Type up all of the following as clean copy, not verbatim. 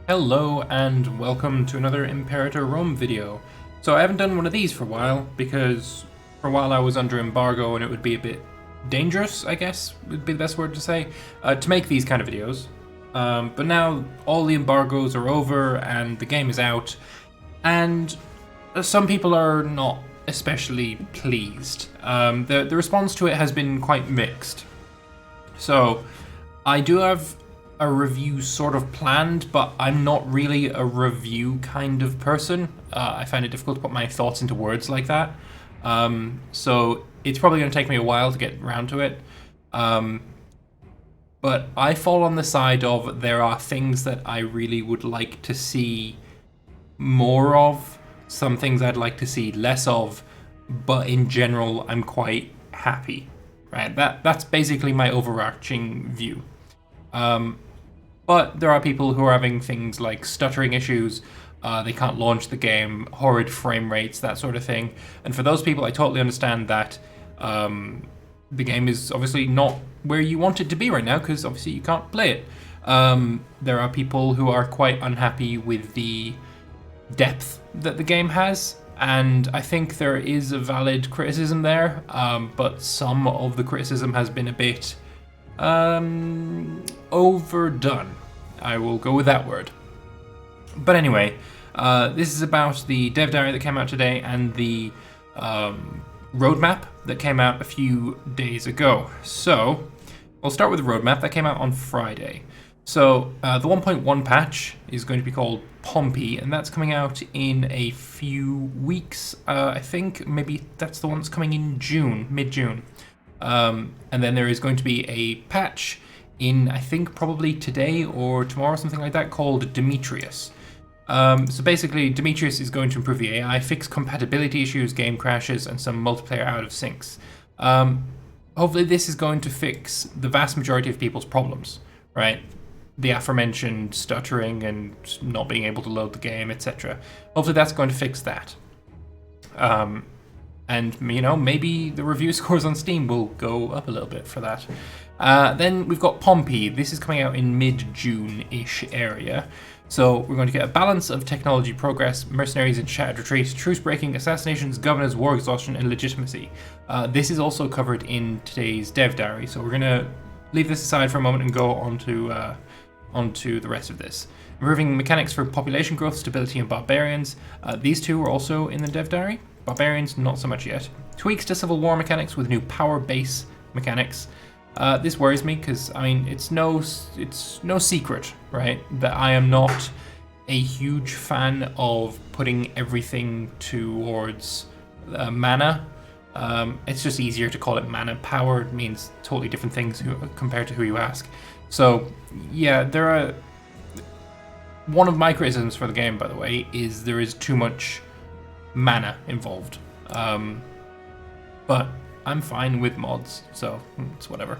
Hello and welcome to another Imperator Rome video. So I haven't done one of these for a while because for a while I was under embargo and it would be a bit dangerous, I guess would be the best word to say, to make these kind of videos. But now all the embargoes are over and the game is out, and some people are not especially pleased. The response to it has been quite mixed. So I do have a review sort of planned, but I'm not really a review kind of person. I find it difficult to put my thoughts into words like that. So it's probably going to take me a while to get around to it. But I fall on the side of there are things that I really would like to see more of, some things I'd like to see less of, but in general, I'm quite happy. Right? That's basically my overarching view. But there are people who are having things like stuttering issues, they can't launch the game, horrid frame rates, that sort of thing. And for those people, I totally understand that the game is obviously not where you want it to be right now, because obviously you can't play it. There are people who are quite unhappy with the depth that the game has, and I think there is a valid criticism there, but some of the criticism has been a bit overdone. I will go with that word. But anyway, this is about the dev diary that came out today and the roadmap that came out a few days ago. So we'll start with the roadmap that came out on Friday. So the 1.1 patch is going to be called Pompey, and that's coming out in a few weeks. I think maybe that's the one that's coming in June, mid-June. And then there is going to be a patch in, I think, probably today or tomorrow, something like that, called Demetrius. So basically, Demetrius is going to improve the AI, fix compatibility issues, game crashes, and some multiplayer out of syncs. Hopefully this is going to fix the vast majority of people's problems, right? The aforementioned stuttering and not being able to load the game, etc. Hopefully that's going to fix that. And, you know, maybe the review scores on Steam will go up a little bit for that. Then we've got Pompey. This is coming out in mid-June-ish area. So we're going to get a balance of technology progress, mercenaries in shattered retreat, truce breaking, assassinations, governors, war exhaustion, and legitimacy. This is also covered in today's dev diary. So we're going to leave this aside for a moment and go onto the rest of this. Improving mechanics for population growth, stability, and barbarians. These two are also in the dev diary. Barbarians, not so much yet. Tweaks to Civil War mechanics with new power base mechanics. This worries me because, I mean, it's no secret, right, that I am not a huge fan of putting everything towards mana. It's just easier to call it mana. Power means totally different things compared to who you ask. So, yeah, there are... One of my criticisms for the game, by the way, is there is too much mana involved. But I'm fine with mods, so it's whatever.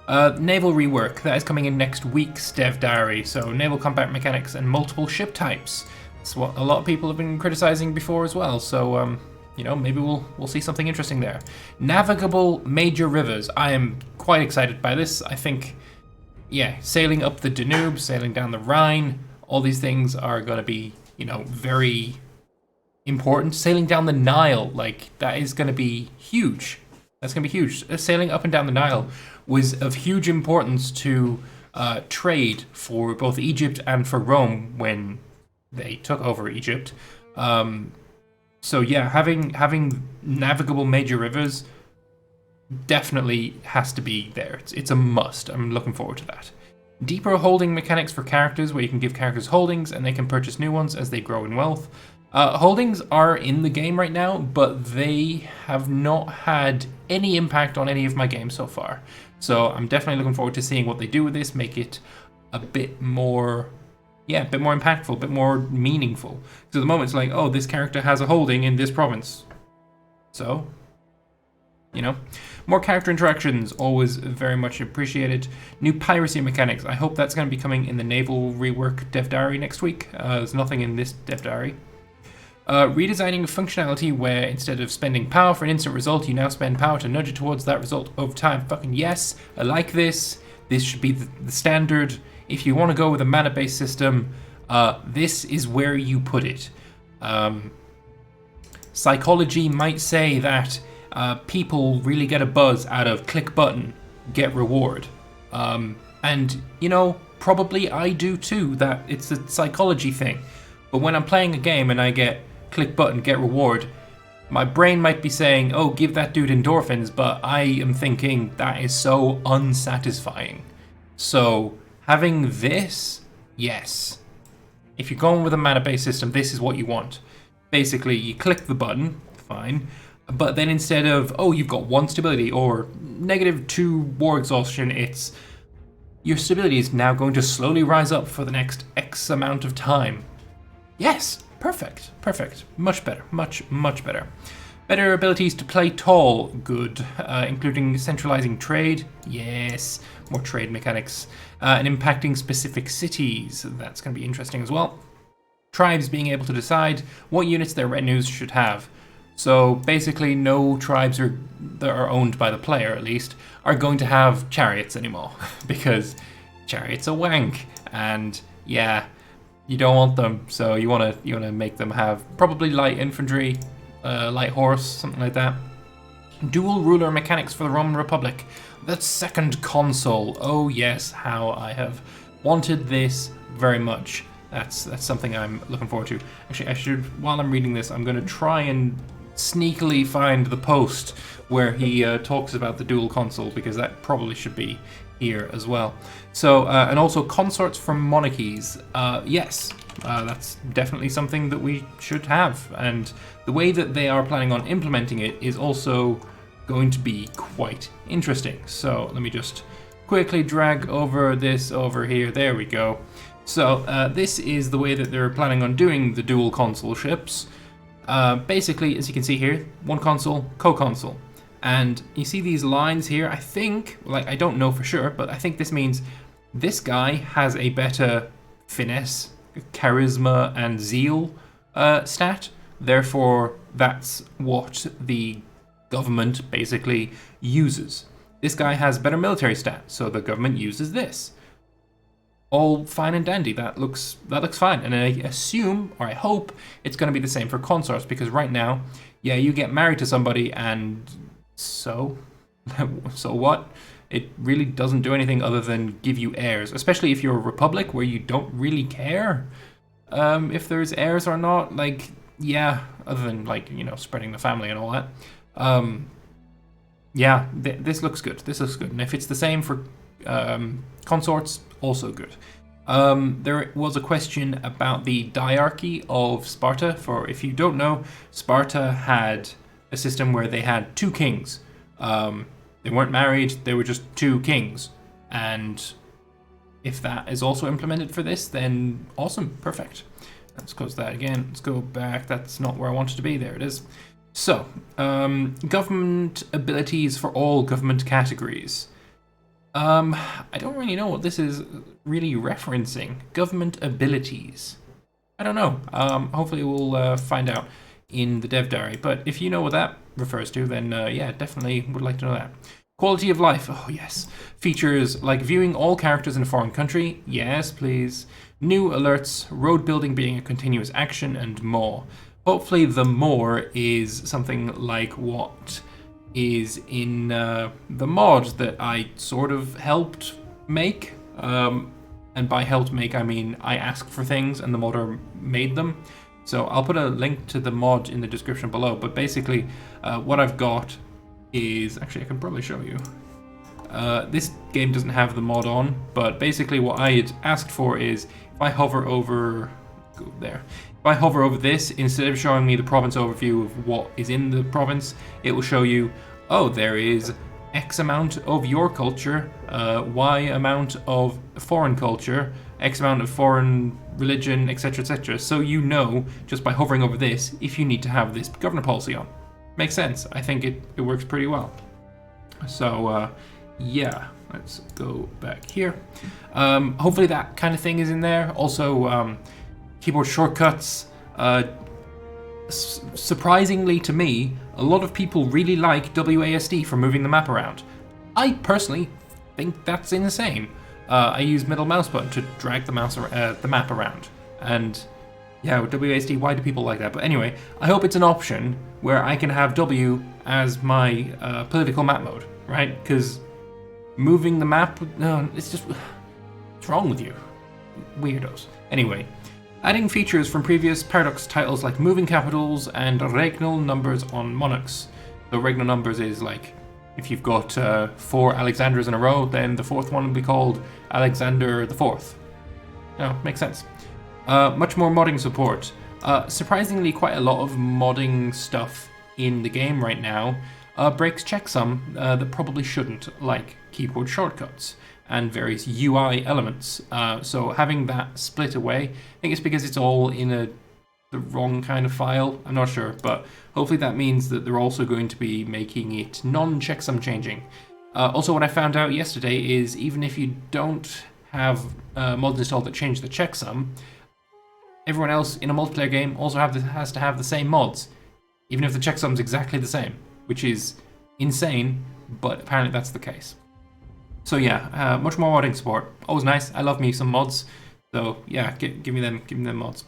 Naval rework, that is coming in next week's dev diary. So naval combat mechanics and multiple ship types. It's what a lot of people have been criticizing before as well. So you know, maybe we'll see something interesting there. Navigable major rivers. I am quite excited by this. I think, yeah, sailing up the Danube, sailing down the Rhine, all these things are going to be, you know, very important. Sailing down the Nile, like, that is going to be huge. That's going to be huge. Sailing up and down the Nile was of huge importance to trade for both Egypt and for Rome when they took over Egypt. So yeah, having navigable major rivers definitely has to be there. It's a must. I'm looking forward to that. Deeper holding mechanics for characters, where you can give characters holdings and they can purchase new ones as they grow in wealth. Holdings are in the game right now, but they have not had any impact on any of my games so far. So I'm definitely looking forward to seeing what they do with this, make it a bit more, yeah, a bit more impactful, a bit more meaningful. So at the moment it's like, oh, this character has a holding in this province. So, you know, more character interactions, always very much appreciated. New piracy mechanics, I hope that's going to be coming in the naval rework dev diary next week. There's nothing in this dev diary. Redesigning functionality where instead of spending power for an instant result, you now spend power to nudge it towards that result over time. Fucking yes, I like this. This should be the standard. If you want to go with a mana-based system, This is where you put it. Psychology might say that people really get a buzz out of click button, get reward. And, you know, probably I do too, that it's a psychology thing. But when I'm playing a game and I get click button, get reward, my brain might be saying, oh, give that dude endorphins, but I am thinking that is so unsatisfying. So having this, yes. If you're going with a mana-based system, this is what you want. Basically, you click the button, fine, but then instead of, oh, you've got 1 stability or -2 war exhaustion, it's your stability is now going to slowly rise up for the next X amount of time. Yes, perfect, perfect. Much better, much better. Better abilities to play tall, good, including centralizing trade, yes, more trade mechanics, and impacting specific cities, that's going to be interesting as well. Tribes being able to decide what units their retinues should have. So basically no tribes that are owned by the player, at least, are going to have chariots anymore, because chariots are wank, and yeah, you don't want them, so you want to make them have probably light infantry, light horse, something like that. Dual ruler mechanics for the Roman Republic. The second consul. Oh yes, how I have wanted this very much. That's something I'm looking forward to. Actually, I should, while I'm reading this, I'm going to try and sneakily find the post where he talks about the dual consul, because that probably should be here as well. So, and also consorts from monarchies. Yes, that's definitely something that we should have, and the way that they are planning on implementing it is also going to be quite interesting. So let me just quickly drag over this over here. There we go. So this is the way that they're planning on doing the dual consulships. Basically, as you can see here, one consul, co-consul. And you see these lines here, I think, like, I don't know for sure, but I think this means this guy has a better finesse, charisma, and zeal stat. Therefore, that's what the government basically uses. This guy has better military stat, so the government uses this. All fine and dandy. That looks fine, and I assume, or I hope, it's going to be the same for consorts, because right now, yeah, you get married to somebody, and so what? It really doesn't do anything other than give you heirs, especially if you're a republic where you don't really care if there's heirs or not. Like, yeah, other than, like, you know, spreading the family and all that. Yeah, this looks good. This looks good, and if it's the same for consorts, also good. There was a question about the diarchy of Sparta. For, if you don't know, Sparta had a system where they had 2 kings. They weren't married, they were just 2 kings. And if that is also implemented for this, then awesome, perfect. Let's close that again. Let's go back. That's not where I wanted to be. There it is. So, government abilities for all government categories. I don't really know what this is really referencing. Government abilities. I don't know. Hopefully we'll find out in the dev diary. But if you know what that refers to, then yeah, definitely would like to know that. Quality of life. Oh, yes. Features like viewing all characters in a foreign country. Yes, please. New alerts, road building being a continuous action, and more. Hopefully the more is something like what is in the mod that I sort of helped make. And by helped make, I mean I asked for things and the modder made them. So I'll put a link to the mod in the description below. But basically, what I've got is... Actually, I can probably show you. This game doesn't have the mod on, but basically what I had asked for is if I hover over... Go there. If I hover over this, instead of showing me the province overview of what is in the province, it will show you, oh, there is X amount of your culture, Y amount of foreign culture, X amount of foreign religion, etc., etc. So you know, just by hovering over this, if you need to have this governor policy on. Makes sense. I think it works pretty well. So, yeah, let's go back here. Hopefully that kind of thing is in there. Also, keyboard shortcuts. Surprisingly to me, a lot of people really like WASD for moving the map around. I personally think that's insane. I use middle mouse button to drag the map around, And yeah, WASD, why do people like that? But anyway, I hope it's an option where I can have W as my political map mode, right? Because moving the map, no, it's just, what's wrong with you? Weirdos. Anyway, adding features from previous Paradox titles like moving capitals and regnal numbers on monarchs. So regnal numbers is like, if you've got 4 Alexanders in a row, then the 4th one will be called Alexander the 4th. Oh, makes sense. Much more modding support. Surprisingly, quite a lot of modding stuff in the game right now breaks checksum that probably shouldn't, like keyboard shortcuts and various UI elements. So having that split away, I think it's because it's all in the wrong kind of file. I'm not sure, but hopefully that means that they're also going to be making it non-checksum changing. Also, what I found out yesterday is even if you don't have mods installed that change the checksum, everyone else in a multiplayer game also has to have the same mods, even if the checksum's exactly the same, which is insane, but apparently that's the case. So yeah, much more modding support. Always nice. I love me some mods. So yeah, give me them mods.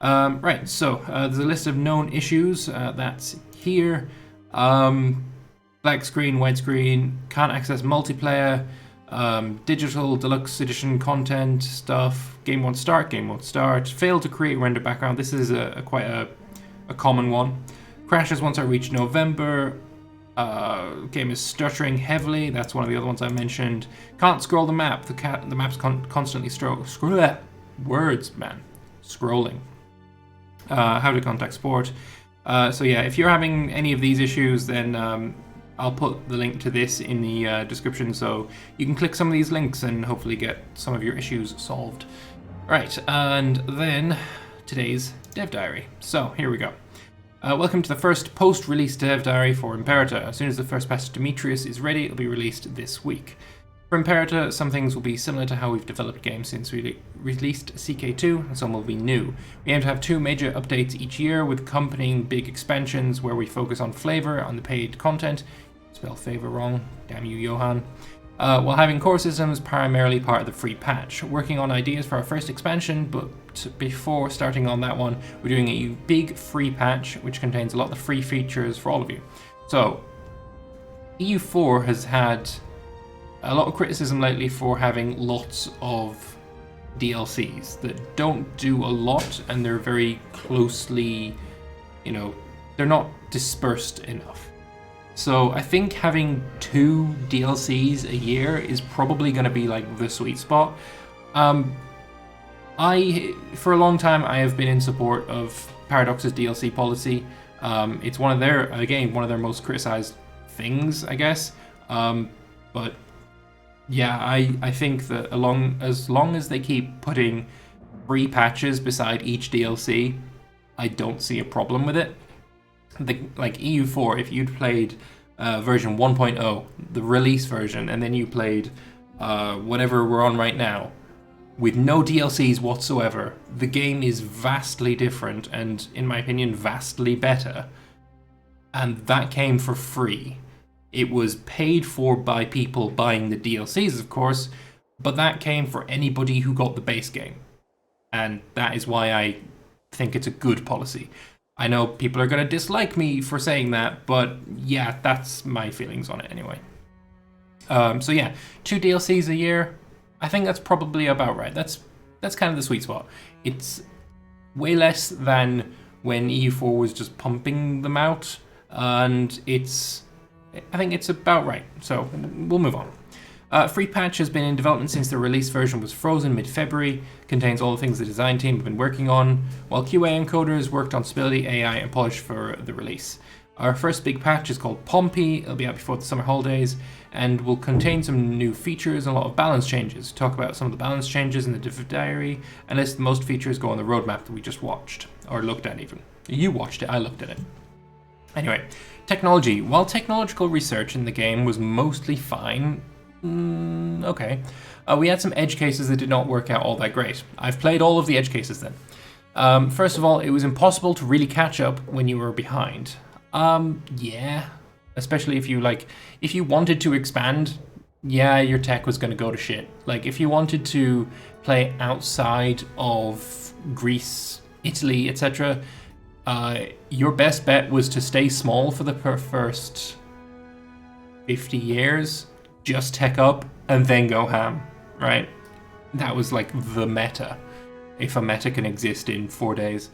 Right, so there's a list of known issues. That's here. Black screen, white screen, can't access multiplayer, digital deluxe edition content stuff, game won't start, failed to create render background. This is quite a common one. Crashes once I reach November. Game is stuttering heavily. That's one of the other ones I mentioned. Can't scroll the map. The map's constantly words, man. Scrolling. How to contact support. So yeah, if you're having any of these issues, then I'll put the link to this in the description, so you can click some of these links and hopefully get some of your issues solved. Right, and then today's dev diary. So here we go. Welcome to the first post-release dev diary for Imperator. As soon as the first patch Demetrius is ready, it'll be released this week. For Imperator, some things will be similar to how we've developed games since we released CK2, and some will be new. We aim to have 2 major updates each year with accompanying big expansions where we focus on flavor on the paid content. Spell favor wrong, damn you, Johan. While having core systems primarily part of the free patch. Working on ideas for our first expansion, but before starting on that one, we're doing a big free patch which contains a lot of the free features for all of you. So, EU4 has had a lot of criticism lately for having lots of DLCs that don't do a lot, and they're very closely, they're not dispersed enough. So I think having 2 DLCs a year is probably going to be like the sweet spot. For a long time, I have been in support of Paradox's DLC policy. It's one of their most criticized things, I guess. But yeah, I think that as long as they keep putting free patches beside each DLC, I don't see a problem with it. Like EU4, if you'd played version 1.0, the release version, and then you played whatever we're on right now, with no DLCs whatsoever, the game is vastly different and, in my opinion, vastly better. And that came for free. It was paid for by people buying the DLCs, of course, but that came for anybody who got the base game. And that is why I think it's a good policy. I know people are going to dislike me for saying that, but yeah, that's my feelings on it anyway. So yeah, 2 DLCs a year, I think that's probably about right. That's kind of the sweet spot. It's way less than when EU4 was just pumping them out, and I think it's about right. So we'll move on. Free patch has been in development since the release version was frozen mid-February, contains all the things the design team have been working on, while QA encoders worked on stability, AI, and polish for the release. Our first big patch is called Pompey. It'll be out before the summer holidays, and will contain some new features and a lot of balance changes. Talk about some of the balance changes in the dev diary, and list the most features go on the roadmap that we just watched, or looked at even. You watched it, I looked at it. Anyway, technology. While technological research in the game was mostly fine, okay. We had some edge cases that did not work out all that great. I've played all of the edge cases then. First of all, it was impossible to really catch up when you were behind. Yeah. Especially if you wanted to expand, yeah, your tech was going to go to shit. Like, if you wanted to play outside of Greece, Italy, etc., your best bet was to stay small for the first 50 years, just tech up, and then go ham, right? That was like the meta, if a meta can exist in 4 days.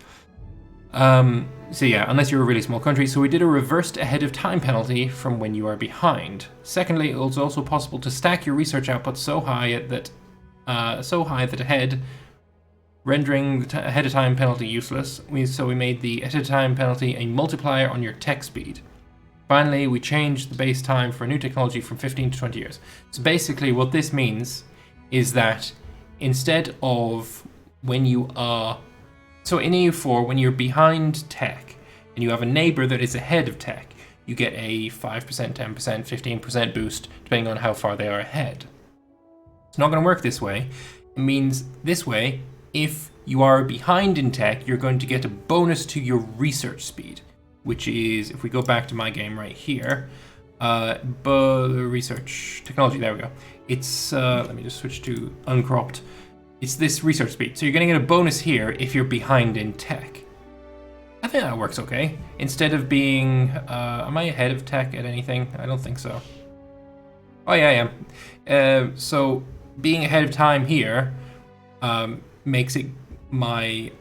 So yeah, unless you're a really small country. So we did a reversed ahead of time penalty from when you are behind. Secondly, it was also possible to stack your research output so high that ahead, rendering the ahead of time penalty useless. So we made the ahead of time penalty a multiplier on your tech speed. Finally, we changed the base time for new technology from 15 to 20 years. So basically what this means is that instead of when you are... So in EU4, when you're behind tech and you have a neighbor that is ahead of tech, you get a 5%, 10%, 15% boost depending on how far they are ahead. It's not going to work this way. It means this way, if you are behind in tech, you're going to get a bonus to your research speed, which is, if we go back to my game right here, but research technology, there we go. It's, let me just switch to uncropped. It's this research speed. So you're going to get a bonus here if you're behind in tech. I think that works okay. Instead of being, am I ahead of tech at anything? I don't think so. Oh yeah, I am. So being ahead of time here makes it my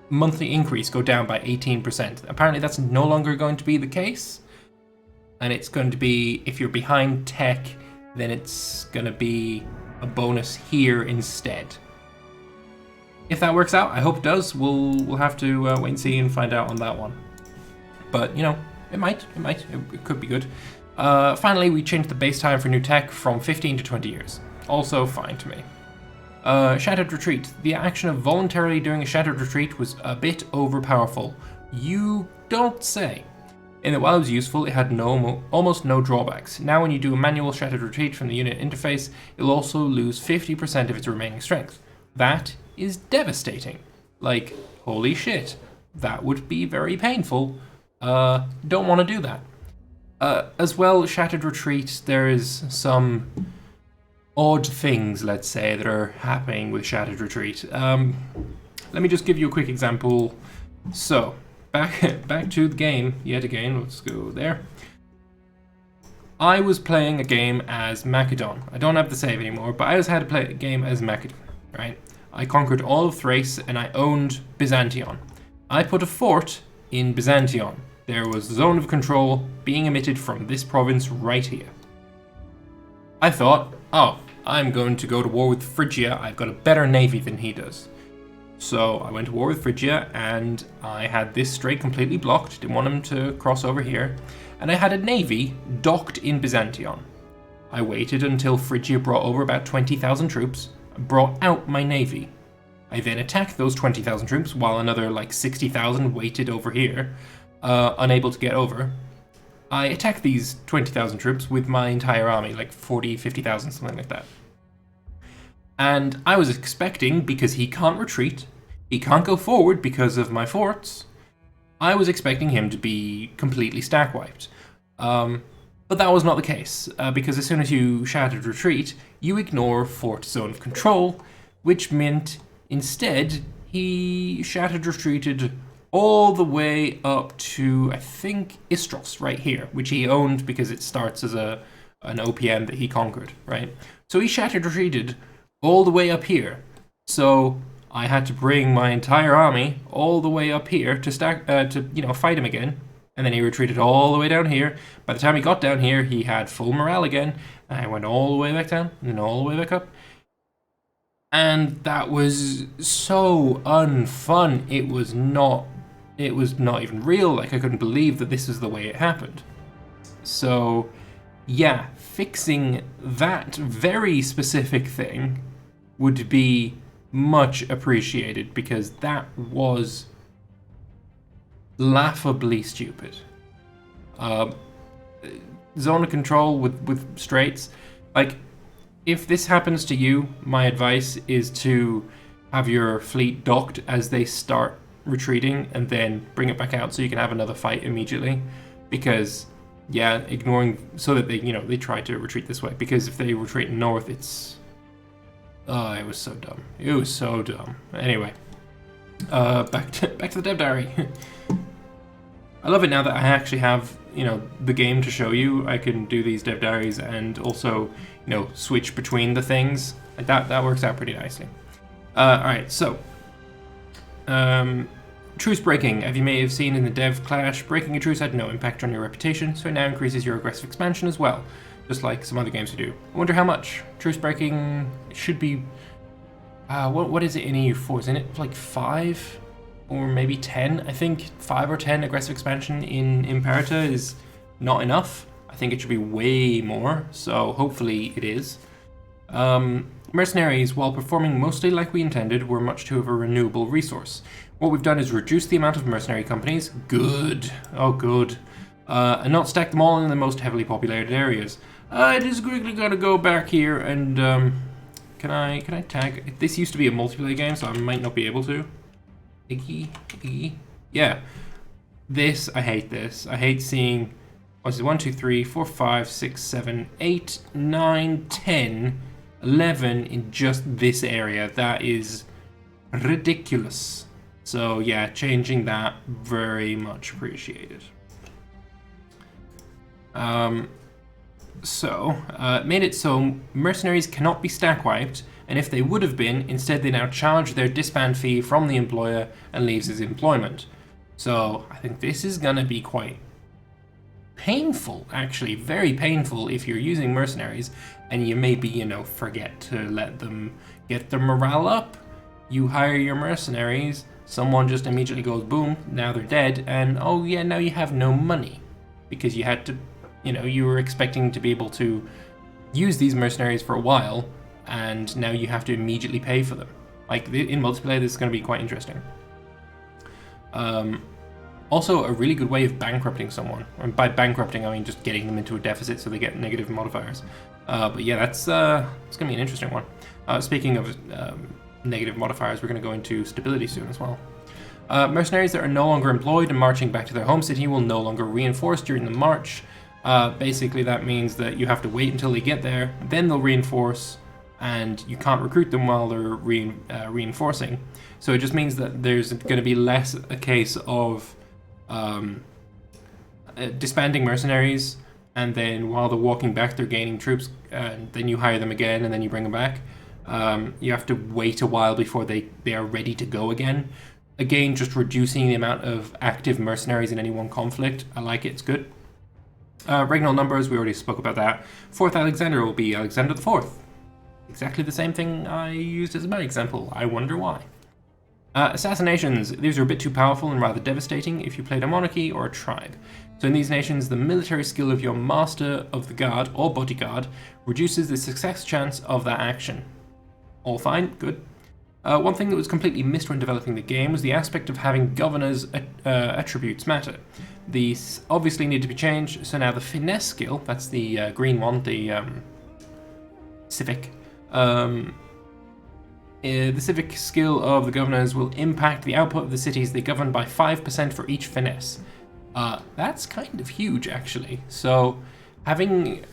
monthly increase go down by 18%. Apparently that's no longer going to be the case. And it's going to be, if you're behind tech, then it's going to be a bonus here instead. If that works out, I hope it does. We'll have to wait and see and find out on that one. But, you know, it might. It could be good. Finally, we changed the base time for new tech from 15 to 20 years. Also fine to me. Shattered Retreat. The action of voluntarily doing a Shattered Retreat was a bit overpowerful. You don't say. In that while it was useful, it had almost no drawbacks. Now when you do a manual Shattered Retreat from the unit interface, it'll also lose 50% of its remaining strength. That is devastating. Like, holy shit. That would be very painful. Don't want to do that. As well, Shattered Retreat, there is some odd things, let's say, that are happening with Shattered Retreat. Let me just give you a quick example. So, back to the game, yet again, let's go there. I was playing a game as Macedon. I don't have the save anymore, but I always had to play a game as Macedon, right? I conquered all of Thrace and I owned Byzantion. I put a fort in Byzantion. There was a zone of control being emitted from this province right here. I thought, oh, I'm going to go to war with Phrygia. I've got a better navy than he does. So I went to war with Phrygia and I had this strait completely blocked. Didn't want him to cross over here. And I had a navy docked in Byzantion. I waited until Phrygia brought over about 20,000 troops, brought out my navy. I then attacked those 20,000 troops while another like 60,000 waited over here, unable to get over. I attacked these 20,000 troops with my entire army, like 40, 50,000, something like that. And I was expecting, because he can't retreat, he can't go forward because of my forts, I was expecting him to be completely stack wiped. But that was not the case, because as soon as you Shattered Retreat, you ignore Fort Zone of Control, which meant instead he Shattered Retreated all the way up to, I think, Istros right here, which he owned because it starts as an OPM that he conquered, right? So he Shattered Retreated all the way up here. So I had to bring my entire army all the way up here to fight him again. And then he retreated all the way down here. By the time he got down here, he had full morale again. And I went all the way back down and then all the way back up. And that was so unfun. It was not even real. Like, I couldn't believe that this is the way it happened. So, yeah, fixing that very specific thing would be much appreciated, because that was laughably stupid. Zone of control with straits. Like, if this happens to you, my advice is to have your fleet docked as they start retreating and then bring it back out so you can have another fight immediately. Because, yeah, ignoring, so that they try to retreat this way. Because if they retreat north, it's... Oh, it was so dumb. It was so dumb. Anyway. Back to the dev diary. I love it now that I actually have, the game to show you. I can do these dev diaries and also, switch between the things. Like that works out pretty nicely. Alright, so truce breaking. As you may have seen in the dev clash, breaking a truce had no impact on your reputation, so it now increases your aggressive expansion as well, just like some other games do. I wonder how much. Truce breaking should be... what is it in EU4? Isn't it like 5? Or maybe 10? I think 5 or 10 aggressive expansion in Imperator is not enough. I think it should be way more, so hopefully it is. Mercenaries, while performing mostly like we intended, were much too of a renewable resource. What we've done is reduce the amount of mercenary companies. Good. Oh, good. And not stack them all in the most heavily populated areas. I just quickly gotta go back here and, can I tag? This used to be a multiplayer game, so I might not be able to. Iggy. Yeah. I hate this. I hate seeing, what's it, 1, 2, 3, 4, 5, 6, 7, 8, 9, 10, 11 in just this area. That is ridiculous. So yeah, changing that, very much appreciated. Made it so mercenaries cannot be stack wiped, and if they would have been, instead they now charge their disband fee from the employer and leaves his employment. So I think this is gonna be quite painful, actually, very painful if you're using mercenaries and you maybe, forget to let them get their morale up. You hire your mercenaries, someone just immediately goes boom, now they're dead, and oh yeah, now you have no money because you had to, you were expecting to be able to use these mercenaries for a while, and now you have to immediately pay for them. Like in multiplayer, this is going to be quite interesting. Also, a really good way of bankrupting someone. And by bankrupting, I mean just getting them into a deficit so they get negative modifiers. But yeah, it's going to be an interesting one. Speaking of negative modifiers, we're going to go into stability soon as well. Mercenaries that are no longer employed and marching back to their home city will no longer reinforce during the march. Basically, that means that you have to wait until they get there, then they'll reinforce, and you can't recruit them while they're reinforcing. So it just means that there's going to be less a case of disbanding mercenaries, and then while they're walking back, they're gaining troops, and then you hire them again, and then you bring them back. You have to wait a while before they are ready to go again. Again, just reducing the amount of active mercenaries in any one conflict. I like it, it's good. Regnal numbers, we already spoke about that. 4th Alexander will be Alexander the 4th. Exactly the same thing I used as my example. I wonder why. Assassinations. These are a bit too powerful and rather devastating if you played a monarchy or a tribe. So in these nations, the military skill of your master of the guard or bodyguard reduces the success chance of that action. All fine, good. One thing that was completely missed when developing the game was the aspect of having governors' attributes matter. These obviously need to be changed, so now the finesse skill, that's the green one, the civic, the civic skill of the governors will impact the output of the cities they govern by 5% for each finesse. That's kind of huge, actually. So having...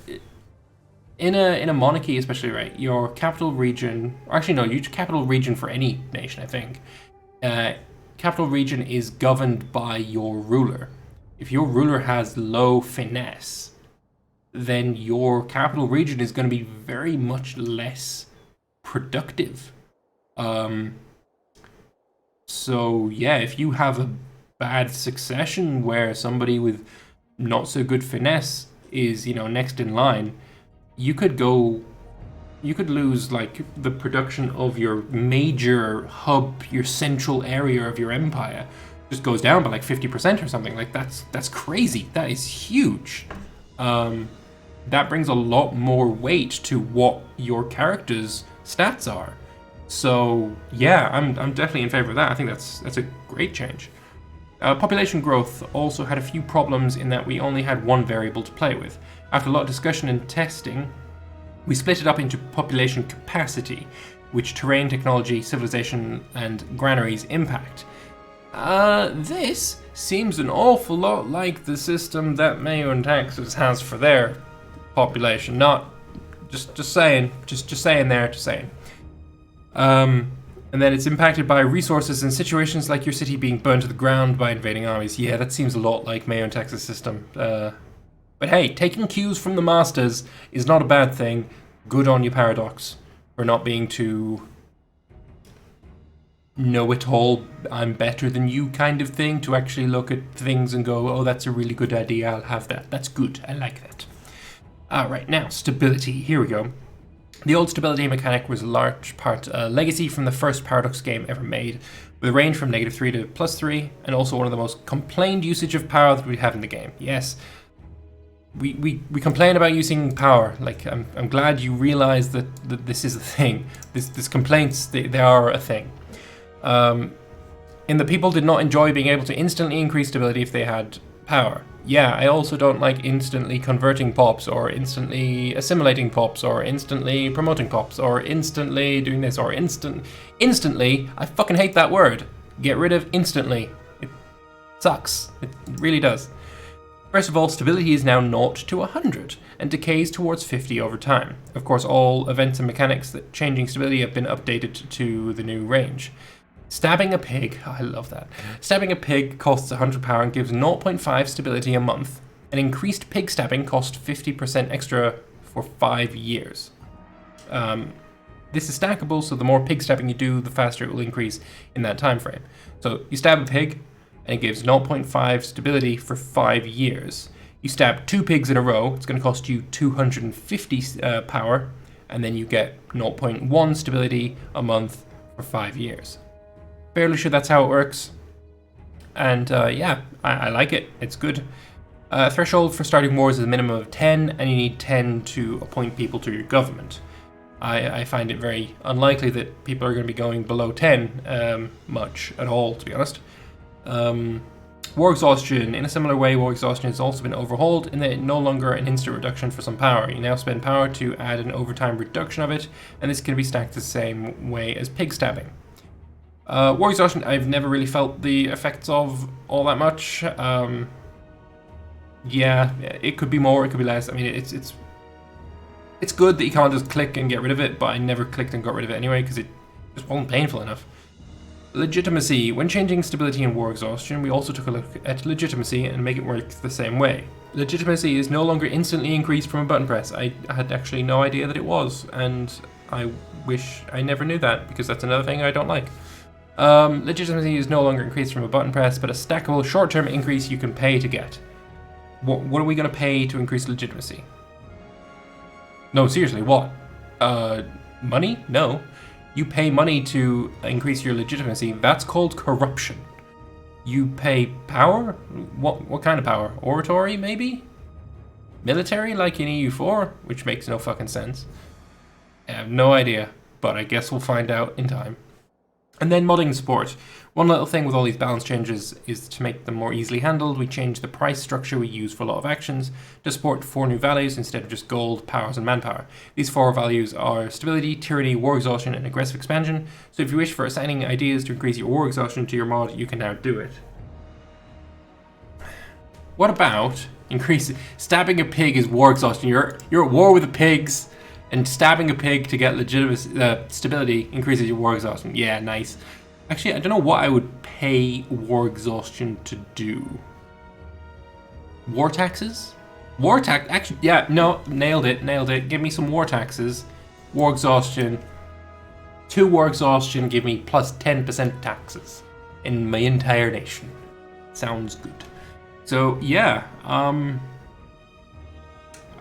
In a monarchy, especially, right, your capital region, or actually no, your capital region for any nation, I think, capital region is governed by your ruler. If your ruler has low finesse, then your capital region is going to be very much less productive. So yeah, if you have a bad succession where somebody with not so good finesse is, next in line, you could lose like the production of your major hub, your central area of your empire just goes down by like 50% or something. Like that's crazy. That is huge. That brings a lot more weight to what your character's stats are. So yeah, I'm definitely in favor of that. I think that's a great change. Population growth also had a few problems in that we only had one variable to play with. After a lot of discussion and testing, we split it up into population capacity, which terrain, technology, civilization, and granaries impact. This seems an awful lot like the system that Mayo and Texas has for their population. Not just saying. And then it's impacted by resources in situations like your city being burned to the ground by invading armies. Yeah, that seems a lot like Mayo and Texas' system. But hey, taking cues from the masters is not a bad thing. Good on you, Paradox, for not being too know-it-all, I'm better than you kind of thing, to actually look at things and go, oh, that's a really good idea, I'll have that. That's good, I like that. Alright, now, stability. Here we go. The old stability mechanic was a large part legacy from the first Paradox game ever made, with a range from -3 to +3, and also one of the most complained usage of power that we have in the game. Yes, we complain about using power. Like, I'm glad you realize that this is a thing. This complaints, they are a thing. In the people did not enjoy being able to instantly increase stability if they had power. Yeah, I also don't like instantly converting pops, or instantly assimilating pops, or instantly promoting pops, or instantly doing this, or instantly, I fucking hate that word. Get rid of instantly. It sucks. It really does. First of all, stability is now 0 to 100, and decays towards 50 over time. Of course, all events and mechanics that changing stability have been updated to the new range. Stabbing a pig, oh, I love that. Stabbing a pig costs 100 power and gives 0.5 stability a month. An increased pig stabbing costs 50% extra for 5 years. This is stackable, so the more pig stabbing you do, the faster it will increase in that time frame. So you stab a pig, and it gives 0.5 stability for 5 years. You stab 2 pigs in a row, it's going to cost you 250 power, and then you get 0.1 stability a month for 5 years. Fairly sure that's how it works. And yeah, I like it. It's good. Threshold for starting wars is a minimum of 10, and you need 10 to appoint people to your government. I find it very unlikely that people are going to be going below 10 much at all, to be honest. War exhaustion. In a similar way, war exhaustion has also been overhauled in that it's no longer an instant reduction for some power. You now spend power to add an overtime reduction of it, and this can be stacked the same way as pig stabbing. War exhaustion, I've never really felt the effects of all that much. Yeah, it could be more, it could be less. I mean, it's good that you can't just click and get rid of it, but I never clicked and got rid of it anyway because it just wasn't painful enough. Legitimacy. When changing stability and war exhaustion, we also took a look at legitimacy and make it work the same way. Legitimacy is no longer instantly increased from a button press. I had actually no idea that it was, and I wish I never knew that, because that's another thing I don't like. Legitimacy is no longer increased from a button press, but a stackable short-term increase you can pay to get. What are we going to pay to increase legitimacy? No, seriously, what? Money? No. You pay money to increase your legitimacy. That's called corruption. You pay power? What kind of power? Oratory, maybe? Military, like in EU4? Which makes no fucking sense. I have no idea, but I guess we'll find out in time. And then modding support. One little thing with all these balance changes is to make them more easily handled, we changed the price structure we use for a lot of actions to support 4 new values instead of just gold, powers, and manpower. These 4 values are stability, tyranny, war exhaustion, and aggressive expansion. So if you wish for assigning ideas to increase your war exhaustion to your mod, you can now do it. What about stabbing a pig is war exhaustion? You're at war with the pigs, and stabbing a pig to get legitimate stability increases your war exhaustion. Yeah, nice. Actually, I don't know what I would pay war exhaustion to do. War taxes? Actually, yeah, no, nailed it. Give me some war taxes. War exhaustion. 2 war exhaustion, give me plus 10% taxes in my entire nation. Sounds good. So yeah, I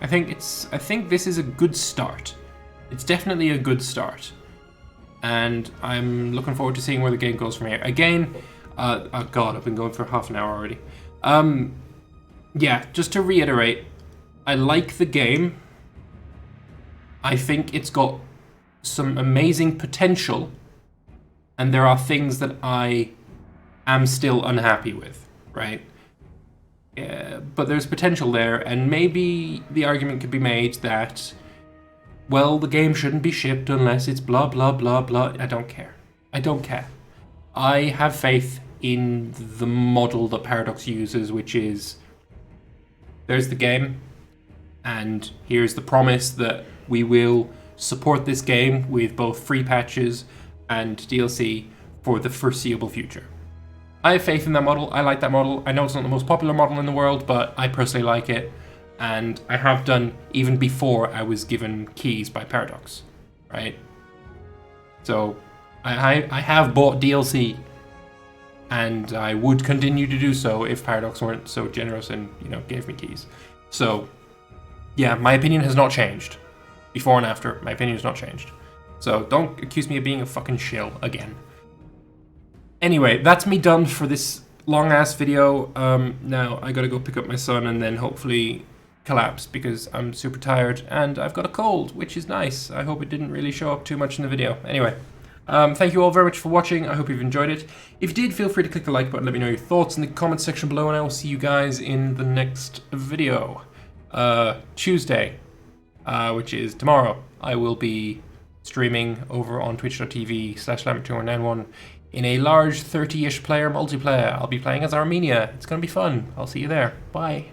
think this is a good start. It's definitely a good start, and I'm looking forward to seeing where the game goes from here. Again, oh god, I've been going for half an hour already. Yeah, just to reiterate, I like the game. I think it's got some amazing potential, and there are things that I am still unhappy with, right? But there's potential there, and maybe the argument could be made that, well, the game shouldn't be shipped unless it's blah blah blah blah. I don't care. I have faith in the model that Paradox uses, which is there's the game, and here's the promise that we will support this game with both free patches and DLC for the foreseeable future. I have faith in that model. I like that model. I know it's not the most popular model in the world, but I personally like it. And I have done even before I was given keys by Paradox, right? So I have bought DLC, and I would continue to do so if Paradox weren't so generous and, you know, gave me keys. So yeah, my opinion has not changed. Before and after, my opinion has not changed. So don't accuse me of being a fucking shill again. Anyway, that's me done for this long-ass video. Now I gotta go pick up my son and then hopefully collapse because I'm super tired and I've got a cold, which is nice. I hope it didn't really show up too much in the video. Anyway, thank you all very much for watching. I hope you've enjoyed it. If you did, feel free to click the like button, let me know your thoughts in the comment section below, and I will see you guys in the next video. Tuesday, which is tomorrow, I will be streaming over on twitch.tv/Lambert2191 in a large 30-ish player multiplayer. I'll be playing as Armenia. It's gonna be fun. I'll see you there. Bye.